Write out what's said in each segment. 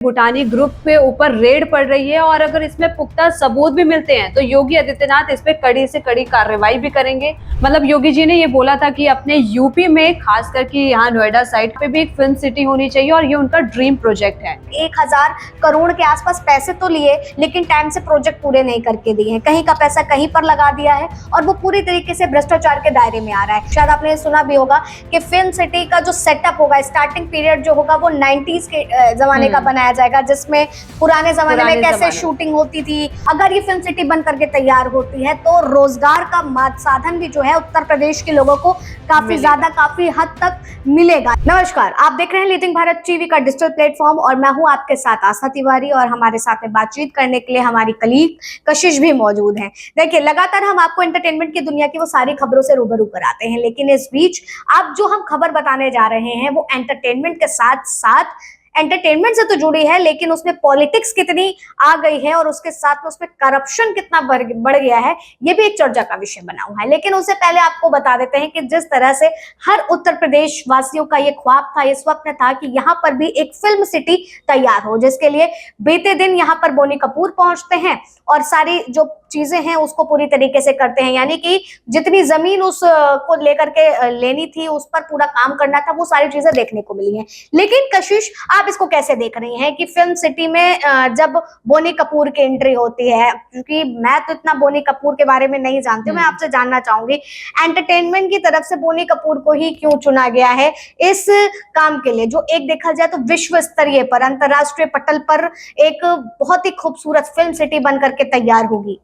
भूटानी group के ऊपर red पड़ रही है और अगर इसमें पुख्ता सबूत भी मिलते हैं तो योगी आदित्यनाथ इस पे कड़ी से कड़ी कार्रवाई भी करेंगे। मतलब योगी जी ने ये बोला था कि अपने यूपी में खास करके यहाँ नोएडा साइड पे भी एक फिल्म सिटी होनी चाहिए और ये उनका ड्रीम प्रोजेक्ट है। 1000 करोड़ के आसपास पैसे तो लिए, लेकिन टाइम से प्रोजेक्ट पूरे नहीं करके दिए हैं। कहीं का पैसा कहीं पर लगा दिया है और वो पूरी तरीके से भ्रष्टाचार के दायरे में आ रहा है। शायद आपने सुना भी होगा कि फिल्म सिटी का जो सेटअप होगा, स्टार्टिंग पीरियड जो होगा वो 90s के जमाने का बनाया जाएगा, जिसमें पुराने जमाने में कैसे शूटिंग होती थी। अगर ये फिल्म सिटी बन करके तैयार होती है तो रोजगार का साधन भी जो है उत्तर प्रदेश के लोगों को काफी ज्यादा, काफी हद तक मिलेगा। नमस्कार, आप देख रहे हैं लीडिंग भारत टीवी का डिजिटल प्लेटफॉर्म और मैं हूं आपके साथ आस्था तिवारी और हमारे साथ में बातचीत करने के लिए हमारी कलीग कशिश भी मौजूद हैं। देखिए, लगातार हम आपको एंटरटेनमेंट की दुनिया की वो सारी खबरों से रूबरू कराते हैं, लेकिन इस बीच अब जो हम खबर बताने जा रहे हैं वो एंटरटेनमेंट के साथ साथ एंटरटेनमेंट से तो जुड़ी है, लेकिन उसमें पॉलिटिक्स कितनी आ गई है और उसके साथ में उसमें करप्शन कितना बढ़ गया है, ये भी एक चर्चा का विषय बना हुआ है। लेकिन उससे पहले आपको बता देते हैं कि जिस तरह से हर उत्तर प्रदेश वासियों का ये ख्वाब था, ये स्वप्न था कि यहाँ पर भी एक फिल्म सिटी तैयार हो, जिसके लिए बीते दिन यहाँ पर बोनी कपूर पहुंचते हैं और सारी जो चीजें हैं उसको पूरी तरीके से करते हैं। यानी कि जितनी जमीन उस को लेकर के लेनी थी, उस पर पूरा काम करना था, वो सारी चीजें देखने को मिली हैं। लेकिन कशिश, आप इसको कैसे देख रही हैं कि फिल्म सिटी में जब बोनी कपूर की एंट्री होती है? क्योंकि मैं तो इतना बोनी कपूर के बारे में नहीं जानती हूँ, मैं आपसे जानना चाहूंगी एंटरटेनमेंट की तरफ से बोनी कपूर को ही क्यों चुना गया है इस काम के लिए, जो एक देखा जाए तो विश्व स्तरीय पर, अंतरराष्ट्रीय पटल पर एक बहुत ही खूबसूरत फिल्म सिटी बन करके तैयार होगी।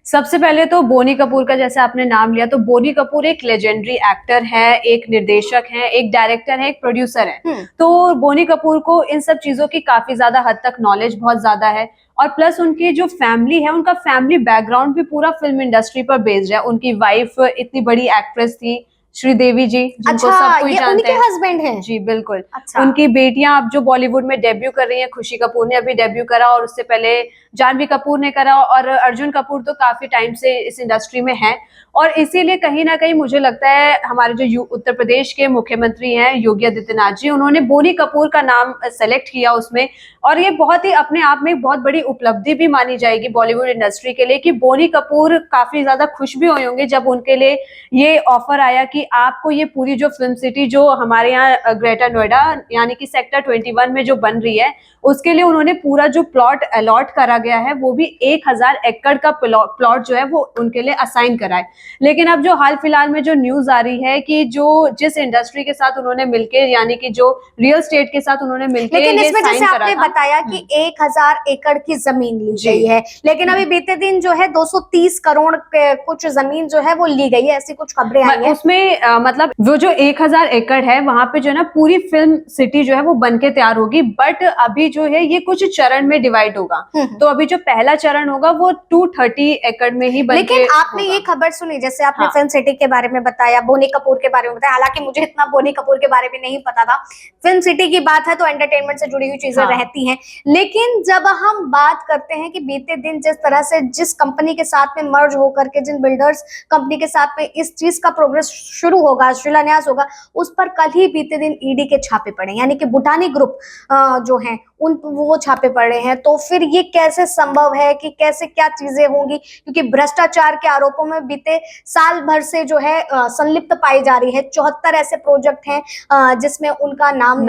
सबसे पहले तो बोनी कपूर का जैसे आपने नाम लिया, तो बोनी कपूर एक लेजेंडरी एक्टर है, एक निर्देशक है, एक डायरेक्टर है, एक प्रोड्यूसर है। तो बोनी कपूर को इन सब चीजों की काफी ज्यादा हद तक नॉलेज बहुत ज्यादा है और प्लस उनकी जो फैमिली है, उनका फैमिली बैकग्राउंड भी पूरा फिल्म इंडस्ट्री पर बेस्ड है। उनकी वाइफ इतनी बड़ी एक्ट्रेस थी, श्रीदेवी जी, जिनको सब कोई जानते हैं। हस्बैंड हैं जी बिल्कुल। अच्छा। उनकी बेटियां अब जो बॉलीवुड में डेब्यू कर रही हैं, खुशी कपूर ने अभी डेब्यू करा और उससे पहले जानवी कपूर ने करा और अर्जुन कपूर तो काफी टाइम से इस इंडस्ट्री में है। और इसीलिए कहीं ना कहीं मुझे लगता है हमारे जो उत्तर प्रदेश के मुख्यमंत्री हैं योगी आदित्यनाथ जी, उन्होंने बोनी कपूर का नाम सेलेक्ट किया उसमें। और ये बहुत ही अपने आप में एक बहुत बड़ी उपलब्धि भी मानी जाएगी बॉलीवुड इंडस्ट्री के लिए कि बोनी कपूर काफी ज्यादा खुश भी हुए होंगे जब उनके लिए ये ऑफर आया कि आपको ये पूरी जो फिल्म सिटी जो हमारे यहाँ ग्रेटर नोएडा यानी कि सेक्टर 21 में जो बन रही है, उसके लिए उन्होंने पूरा जो प्लॉट अलॉट करा गया है वो भी 1000 एकड़ का प्लॉट जो है वो उनके लिए असाइन करा है। लेकिन अब जो हाल फिलहाल में जो न्यूज आ रही है कि जो जिस इंडस्ट्री के साथ उन्होंने मिलकर यानी कि जो रियल एस्टेट के साथ उन्होंने मिलकर लेकिन इसमें जैसे आपने बताया कि 1000 एकड़ की जमीन ली गई है, लेकिन अभी बीते दिन जो है 230 करोड़ कुछ जमीन जो है वो ली गई है, ऐसी कुछ खबरें आई हैं। उसमें मतलब वो जो 1000 एकड़ है वहां पे जो है ना पूरी फिल्म सिटी जो है वो बनके तैयार होगी, बट अभी जो है ये कुछ चरण में डिवाइड होगा। तो अभी जो पहला चरण होगा वो 230 एकड़ में ही बनके। लेकिन आपने ये खबर सुनी, जैसे आपने फिल्म सिटी के बारे में बताया, बोनी कपूर के बारे में बताया, हालांकि मुझे इतना बोनी कपूर के बारे में नहीं पता था। फिल्म सिटी की बात है तो एंटरटेनमेंट से जुड़ी हुई चीजें रहती हैं, लेकिन जब हम बात करते हैं कि बीते दिन जिस तरह से जिस कंपनी के साथ में मर्ज होकर के जिन बिल्डर्स कंपनी के साथ में इस चीज का प्रोग्रेस शुरू होगा, शिलान्यास होगा, उस पर कल ही बीते दिन ईडी के छापे पड़े, यानी कि भूटानी ग्रुप जो हैं उन वो छापे पड़े हैं। तो फिर ये कैसे संभव है कि कैसे क्या चीजें होंगी, क्योंकि भ्रष्टाचार के आरोपों में बीते साल भर से जो है संलिप्त पाई जा रही है। 74 ऐसे प्रोजेक्ट हैं जिसमें उनका नाम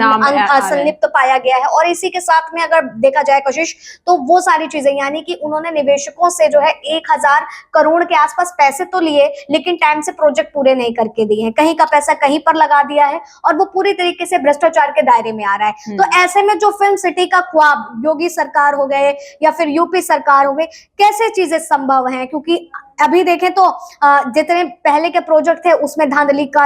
संलिप्त पाया गया है। और इसी के साथ में अगर देखा जाए कशिश, तो वो सारी चीजें यानी कि उन्होंने निवेशकों से जो है 1000 करोड़ के आसपास पैसे तो लिए, लेकिन टाइम से प्रोजेक्ट पूरे नहीं करके दिए हैं। कहीं का पैसा कहीं पर लगा दिया है और वो पूरी तरीके से भ्रष्टाचार के दायरे में आ रहा है। तो ऐसे में जो फिल्म सिटी का ख्वाब, योगी सरकार हो गए या फिर यूपी सरकार हो गई, कैसे चीजें संभव हैं? क्योंकि अभी देखें तो जितने पहले के प्रोजेक्ट थे उसमें धांधली का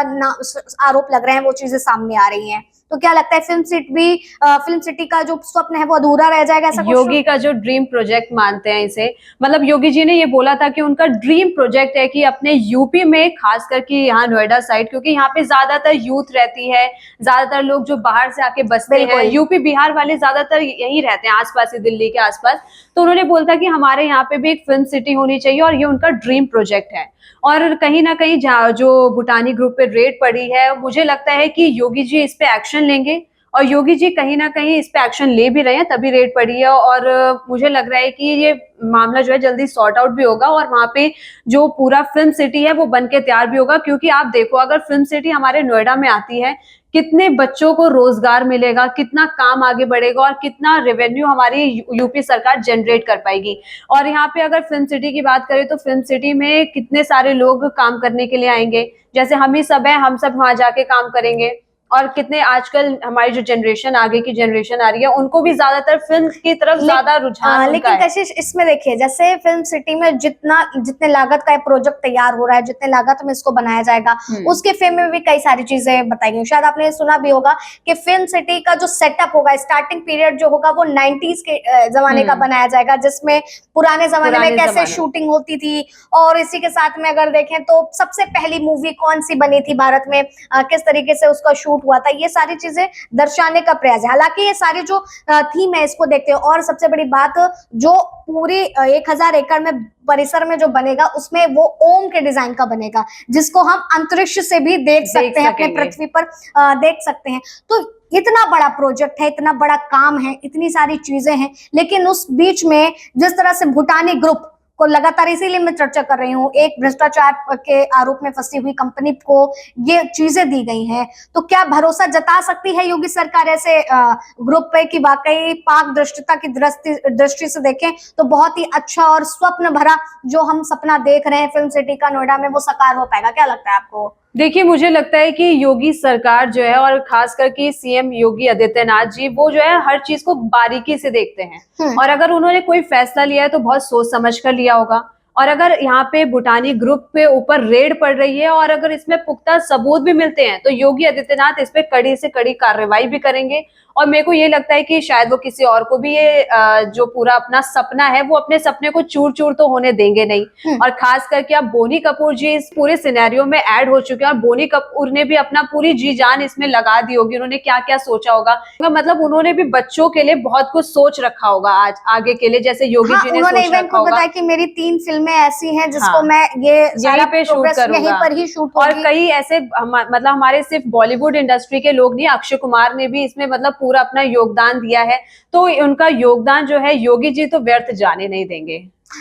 आरोप लग रहे हैं, वो चीजें सामने आ रही हैं। तो क्या लगता है फिल्म सिटी का जो स्वप्न है वो अधूरा रह जाएगा? ऐसा योगी का जो ड्रीम प्रोजेक्ट मानते हैं इसे, मतलब योगी जी ने ये बोला था कि उनका ड्रीम प्रोजेक्ट है कि अपने यूपी में खास करके यहाँ नोएडा साइड, क्योंकि यहाँ पे ज्यादातर यूथ रहती है, ज्यादातर लोग जो बाहर से आके बसते हैं, यूपी बिहार वाले ज्यादातर यही रहते हैं आसपास ही, दिल्ली के आसपास। तो उन्होंने बोला था कि हमारे यहाँ पे भी एक फिल्म सिटी होनी चाहिए और ये उनका ड्रीम प्रोजेक्ट है। और कहीं ना कहीं जो भूटानी ग्रुप पे रेड पड़ी है, मुझे लगता है कि योगी जी इस पे एक्शन लेंगे और योगी जी कहीं ना कहीं इस पे एक्शन ले भी रहे हैं, तभी रेड पड़ी है। और मुझे लग रहा है कि ये मामला जो है जल्दी सॉर्ट आउट भी होगा और वहां पे जो पूरा फिल्म सिटी है वो बन के तैयार भी होगा। क्योंकि आप देखो, अगर फिल्म सिटी हमारे नोएडा में आती है, कितने बच्चों को रोजगार मिलेगा, कितना काम आगे बढ़ेगा और कितना रेवेन्यू हमारी यूपी सरकार जनरेट कर पाएगी। और यहाँ पे अगर फिल्म सिटी की बात करें तो फिल्म सिटी में कितने सारे लोग काम करने के लिए आएंगे, जैसे हम ही सब हैं, हम सब वहां जाके काम करेंगे। और कितने आजकल हमारी जो जनरेशन, आगे की जनरेशन आ रही है, उनको भी ज्यादातर फिल्म की तरफ ज्यादा रुझान उनका लेकिन है। कशिश इसमें देखिए, जैसे फिल्म सिटी में जितने लागत का प्रोजेक्ट तैयार हो रहा है, जितने लागत में इसको बनाया जाएगा, उसके फेम में भी कई सारी चीजें बताई गई। शायद आपने सुना भी होगा कि फिल्म सिटी का जो सेटअप होगा, स्टार्टिंग पीरियड जो होगा वो 90s के जमाने का बनाया जाएगा, जिसमें पुराने जमाने में कैसे शूटिंग होती थी। और इसी के साथ में अगर देखें तो सबसे पहली मूवी कौन सी बनी थी भारत में, किस तरीके से उसका शूट हुआ था, ये सारी चीजें दर्शाने का प्रयास है। हालांकि ये सारी जो थीम है इसको देखते हैं। और सबसे बड़ी बात, जो पूरी 1000 एकड़ में परिसर में जो बनेगा उसमें वो ओम के डिजाइन का बनेगा, जिसको हम अंतरिक्ष से भी देख सकते हैं, अपने पृथ्वी पर देख सकते हैं। तो इतना बड़ा प्रोजेक्ट है, इतना बड़ा काम है, इतनी सारी चीजें हैं, लेकिन उस बीच में जिस तरह से भूटानी ग्रुप को लगातार, इसीलिए मैं चर्चा कर रही हूँ, एक भ्रष्टाचार के आरोप में फंसी हुई कंपनी को ये चीजें दी गई हैं, तो क्या भरोसा जता सकती है योगी सरकार ऐसे ग्रुप पे कि वाकई पाक दृष्टता की दृष्टि से देखें तो बहुत ही अच्छा और स्वप्न भरा जो हम सपना देख रहे हैं फिल्म सिटी का नोएडा में, वो साकार हो पाएगा? क्या लगता है आपको? देखिए, मुझे लगता है कि योगी सरकार जो है, और खास करके सीएम योगी आदित्यनाथ जी, वो जो है हर चीज को बारीकी से देखते हैं। और अगर उन्होंने कोई फैसला लिया है तो बहुत सोच समझ कर लिया होगा। और अगर यहाँ पे भूटानी ग्रुप पे ऊपर रेड पड़ रही है और अगर इसमें पुख्ता सबूत भी मिलते हैं तो योगी आदित्यनाथ इस पे कड़ी से कड़ी कार्रवाई भी करेंगे। और मेरे को ये लगता है कि शायद वो किसी और को भी ये जो पूरा अपना सपना है, वो अपने सपने को चूर चूर तो होने देंगे नहीं। और खास करके अब बोनी कपूर जी इस पूरे सिनेरियो में ऐड हो चुके हैं और बोनी कपूर ने भी अपना पूरी जी जान इसमें लगा दी होगी। उन्होंने क्या क्या सोचा होगा, मतलब उन्होंने भी बच्चों के लिए बहुत कुछ सोच रखा होगा आज आगे के लिए, जैसे योगी जी ने सोच रखा होगा। बताया कि मेरी 3 फिल्में ऐसी हैं जिसको मैं यहीं पे शूट करूंगा, यहीं पर ही शूट होगी। और कई ऐसे मतलब हमारे सिर्फ बॉलीवुड इंडस्ट्री के लोग नहीं, अक्षय कुमार ने भी इसमें मतलब पूरा अपना योगदान दिया है। तो उनका योगदान जो है योगी जी तो व्यर्थ जाने नहीं देंगे।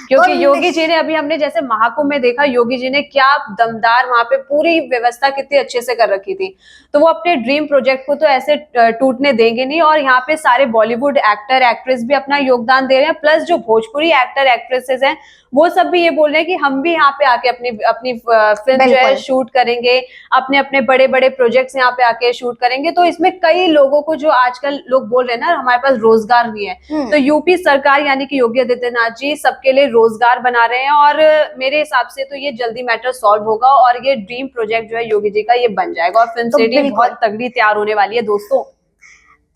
क्योंकि योगी जी ने, अभी हमने जैसे महाकुंभ में देखा, योगी जी ने क्या दमदार वहां पे पूरी व्यवस्था कितनी अच्छे से कर रखी थी। तो वो अपने ड्रीम प्रोजेक्ट को तो ऐसे टूटने देंगे नहीं। और यहाँ पे सारे बॉलीवुड एक्टर एक्ट्रेस भी अपना योगदान दे रहे हैं, प्लस जो भोजपुरी एक्टर एक्ट्रेसेस हैं वो सब भी ये बोल रहे हैं कि हम भी यहाँ पे आके अपनी फिल्म जो है शूट करेंगे, अपने अपने बड़े बड़े प्रोजेक्ट्स यहाँ पे आके शूट करेंगे। तो इसमें कई लोगों को, जो आजकल लोग बोल रहे हैं ना हमारे पास रोजगार नहीं है, तो यूपी सरकार यानी कि योगी आदित्यनाथ जी सबके लिए रोजगार बना रहे हैं। और मेरे हिसाब से तो ये जल्दी मैटर सॉल्व होगा और ये ड्रीम प्रोजेक्ट जो है योगी जी का ये बन जाएगा और फिल्म सिटी बहुत तगड़ी तैयार होने वाली है दोस्तों।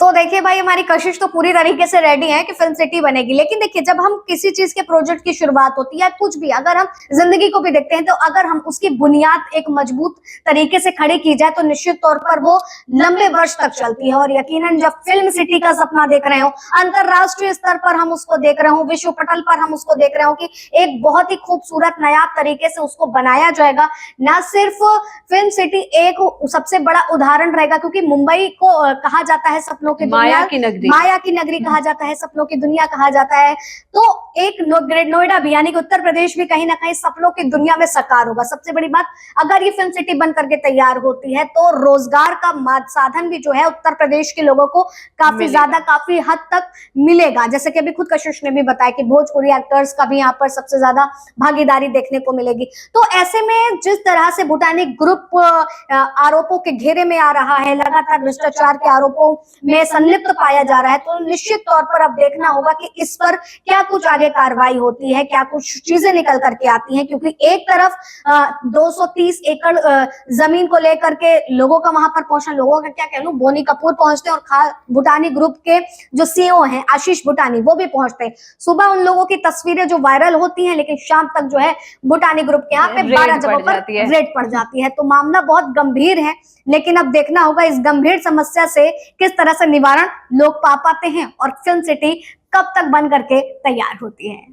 तो देखिए भाई, हमारी कोशिश तो पूरी तरीके से रेडी है कि फिल्म सिटी बनेगी। लेकिन देखिए, जब हम किसी चीज के प्रोजेक्ट की शुरुआत होती है, कुछ भी, अगर हम जिंदगी को भी देखते हैं, तो अगर हम उसकी बुनियाद एक मजबूत तरीके से खड़ी की जाए तो निश्चित तौर पर वो लंबे वर्ष तक चलती है। और यकीनन जब फिल्म सिटी का सपना देख रहे हो, अंतरराष्ट्रीय स्तर पर हम उसको देख रहे हो, विश्व पटल पर हम उसको देख रहे हो कि एक बहुत ही खूबसूरत नायाब तरीके से उसको बनाया जाएगा, ना सिर्फ फिल्म सिटी एक सबसे बड़ा उदाहरण रहेगा, क्योंकि मुंबई को कहा जाता है सपनों की माया की नगरी, माया की नगरी कहा जाता है, सपनों की दुनिया कहा जाता है। तो एक नोएडा भी, यानी कि उत्तर प्रदेश भी कहीं ना कहीं सपनों की दुनिया में साकार होगा। सबसे बड़ी बात, अगर ये फिल्म सिटी बन करके तैयार होती है तो रोजगार का साधन भी जो है उत्तर प्रदेश के लोगों को काफी ज्यादा, काफी हद तक मिलेगा। जैसे कि अभी खुद कशिश ने भी बताया कि भोजपुरी एक्टर्स का भी यहाँ पर सबसे ज्यादा भागीदारी देखने को मिलेगी। तो ऐसे में जिस तरह से भूटानी ग्रुप आरोपों के घेरे में आ रहा है, लगातार भ्रष्टाचार के आरोपों में संलिप्त पाया जा रहा है, तो निश्चित तौर पर अब देखना होगा कि इस पर क्या कुछ आगे कार्रवाई होती है, क्या कुछ चीजें निकल करके आती हैं। क्योंकि एक तरफ 230 एकड़ जमीन को लेकर के लोगों का वहां पर पहुंचना, लोगों का क्या कह लूं, बोनी कपूर पहुंचते हैं और भूटानी ग्रुप के जो सीईओ हैं आशीष भूटानी, वो भी पहुंचते हैं। सुबह उन लोगों की तस्वीरें जो वायरल होती हैं, लेकिन शाम तक जो है भूटानी ग्रुप के यहाँ पे 12 जगहों पर रेड पड़ जाती है। तो मामला बहुत गंभीर है, लेकिन अब देखना होगा इस गंभीर समस्या से किस तरह से निवारण लोग पा पाते हैं और फिल्म सिटी कब तक बन करके तैयार होती है।